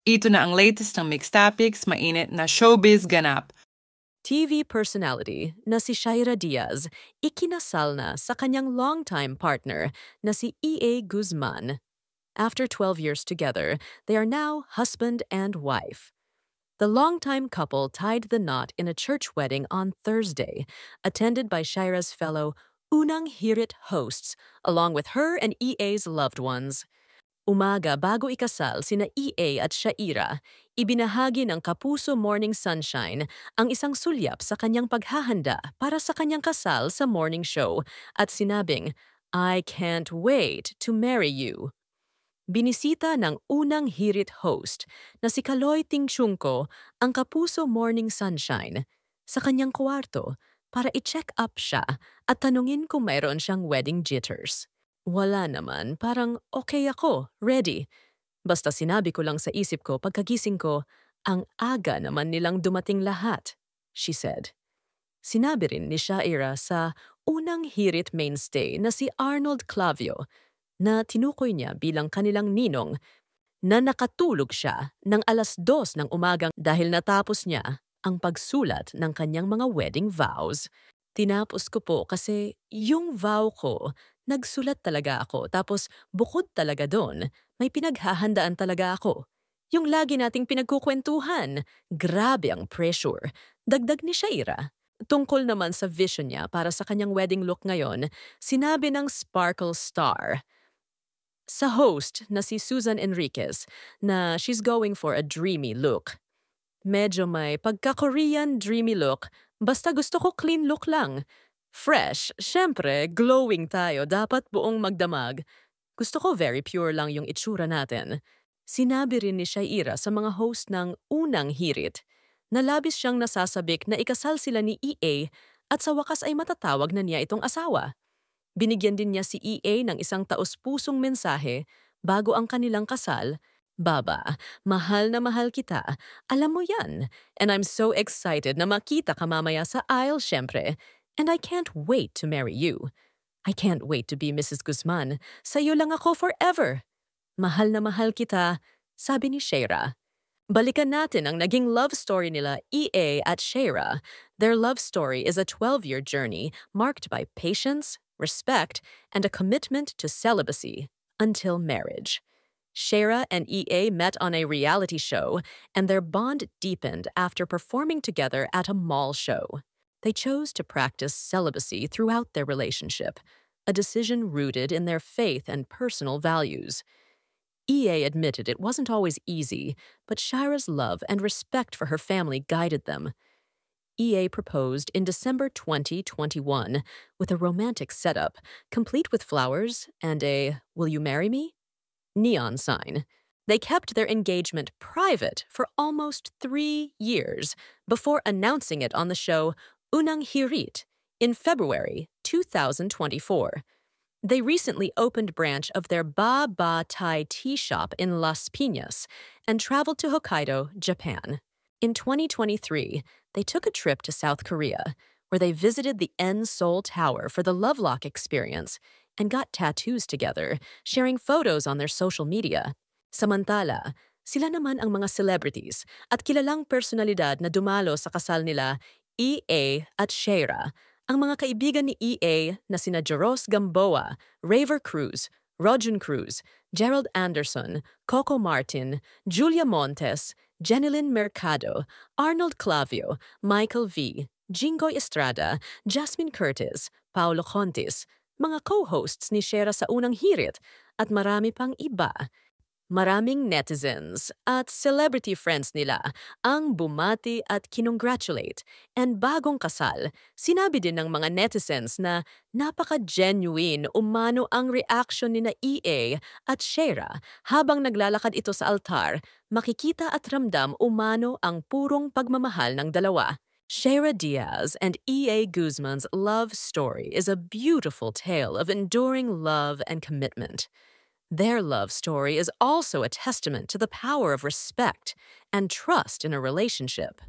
Ito na ang latest ng Mixed Topics, mainit na showbiz ganap. TV personality na si Shaira Diaz ikinasal na sa kanyang longtime partner na si E.A. Guzman. After 12 years together, they are now husband and wife. The longtime couple tied the knot in a church wedding on Thursday, attended by Shaira's fellow Unang Hirit hosts, along with her and E.A.'s loved ones. Umaga bago ikasal sina E.A. at Shaira, ibinahagi ng Kapuso Morning Sunshine ang isang sulyap sa kanyang paghahanda para sa kanyang kasal sa morning show at sinabing, "I can't wait to marry you." Binisita ng Unang Hirit host na si Kaloy Tingchungko ang Kapuso Morning Sunshine sa kanyang kwarto para i-check up siya at tanungin kung mayroon siyang wedding jitters. Wala naman, parang okay ako, ready. Basta sinabi ko lang sa isip ko pagkagising ko, ang aga naman nilang dumating lahat, she said. Sinabi rin ni Shaira sa Unang Hirit mainstay na si Arnold Clavio na tinukoy niya bilang kanilang ninong na nakatulog siya ng 2:00 ng umagang dahil natapos niya ang pagsulat ng kanyang mga wedding vows. Tinapos ko po kasi yung vow ko, nagsulat talaga ako tapos bukod talaga doon, may pinaghahandaan talaga ako. Yung lagi nating pinagkukwentuhan, grabe ang pressure, dagdag ni Shaira. Tungkol naman sa vision niya para sa kanyang wedding look ngayon, sinabi ng Sparkle Star sa host na si Susan Enriquez na she's going for a dreamy look. Medyo may pagka-Korean dreamy look, basta gusto ko clean look lang. Fresh, syempre, glowing tayo, dapat buong magdamag. Gusto ko very pure lang yung itsura natin. Sinabi rin ni Shaira sa mga host ng Unang Hirit na labis siyang nasasabik na ikasal sila ni E.A. at sa wakas ay matatawag na niya itong asawa. Binigyan din niya si E.A. ng isang taos-pusong mensahe bago ang kanilang kasal. "Baba, mahal na mahal kita. Alam mo yan. And I'm so excited na makita ka mamaya sa aisle syempre. And I can't wait to marry you. I can't wait to be Mrs. Guzman. Sa'yo lang ako forever. Mahal na mahal kita," sabi ni Shaira. Balikan natin ang naging love story nila E.A. at Shaira. Their love story is a 12-year journey marked by patience, respect, and a commitment to celibacy until marriage. Shaira and E.A. met on a reality show, and their bond deepened after performing together at a mall show. They chose to practice celibacy throughout their relationship, a decision rooted in their faith and personal values. E.A. admitted it wasn't always easy, but Shaira's love and respect for her family guided them. E.A. proposed in December 2021 with a romantic setup, complete with flowers and a "Will you marry me?" neon sign. They kept their engagement private for almost 3 years before announcing it on the show Unang Hirit in February 2024. They recently opened branch of their Ba Ba Thai tea shop in Las Piñas and traveled to Hokkaido, Japan. In 2023, they took a trip to South Korea, where they visited the Seoul Tower for the Lovelock experience and got tattoos together, sharing photos on their social media. Samantala, sila naman ang mga celebrities at kilalang personalidad na dumalo sa kasal nila E.A. at Shaira. Ang mga kaibigan ni E.A. na sina Jaros Gamboa, Raver Cruz, Rojun Cruz, Gerald Anderson, Coco Martin, Julia Montes, Jenilyn Mercado, Arnold Clavio, Michael V., Jingoy Estrada, Jasmine Curtis, Paulo Contis, mga co-hosts ni Shaira sa Unang Hirit, at marami pang iba. Maraming netizens at celebrity friends nila ang bumati at kinongratulate. And bagong kasal, sinabi din ng mga netizens na napaka-genuine umano ang reaction ni na E.A. at Shaira habang naglalakad ito sa altar. Makikita at ramdam umano ang purong pagmamahal ng dalawa. Shaira Diaz and E.A. Guzman's love story is a beautiful tale of enduring love and commitment. Their love story is also a testament to the power of respect and trust in a relationship.